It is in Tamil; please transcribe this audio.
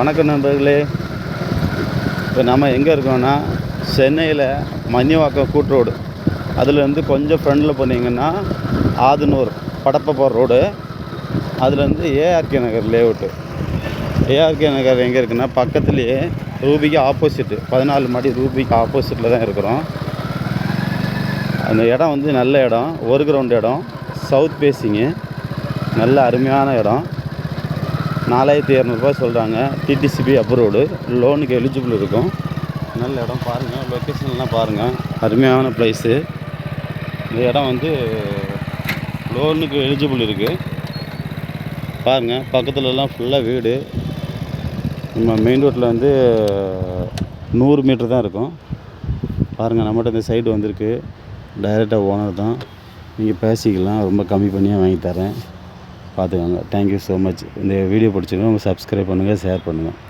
வணக்கம் நண்பர்களே. இப்போ நம்ம எங்கே இருக்கோம்னா சென்னையில் மணிவாக்கம் கூட்ரோடு அதுலேருந்து கொஞ்சம் ஃப்ரண்டில் போனீங்கன்னா ஆதனூர் படப்பை போகிற ரோடு. அதுலேருந்து ஏஆர்கே நகர் லேஅவுட்டு. ஏஆர்கே நகர் எங்கே இருக்குன்னா பக்கத்துலேயே ரூபிக்கு ஆப்போசிட்டு 14 மாடி ரூபிக்கு ஆப்போசிட்டில் தான் இருக்கிறோம். அந்த இடம் வந்து நல்ல இடம், ஒரு கிரவுண்ட் இடம், சவுத் ஃபேஸிங்கு, நல்ல அருமையான இடம். 4200 சொல்கிறாங்க. டிடிசிபி அப்ரூவ்டு, லோனுக்கு எலிஜிபிள் இருக்கும். நல்ல இடம் பாருங்கள், லொக்கேஷன்லாம் பாருங்கள், அருமையான ப்ளேஸு. இந்த இடம் வந்து லோனுக்கு எலிஜிபிள் இருக்குது. பாருங்கள், பக்கத்துலலாம் ஃபுல்லாக வீடு. நம்ம மெயின் ரோட்டில் வந்து 100 மீட்டர் தான் இருக்கும். பாருங்கள், நம்மகிட்ட இந்த சைடு வந்திருக்கு. டைரெக்டாக ஓனர் தான், நீங்கள் பேசிக்கலாம், ரொம்ப கம்மி பண்ணியாக வாங்கி தரேன், பார்த்துக்கோங்க. Thank you so much. இந்த வீடியோ பிடிச்சிருந்தா சப்ஸ்கிரைப் பண்ணுங்கள், ஷேர் பண்ணுங்கள்.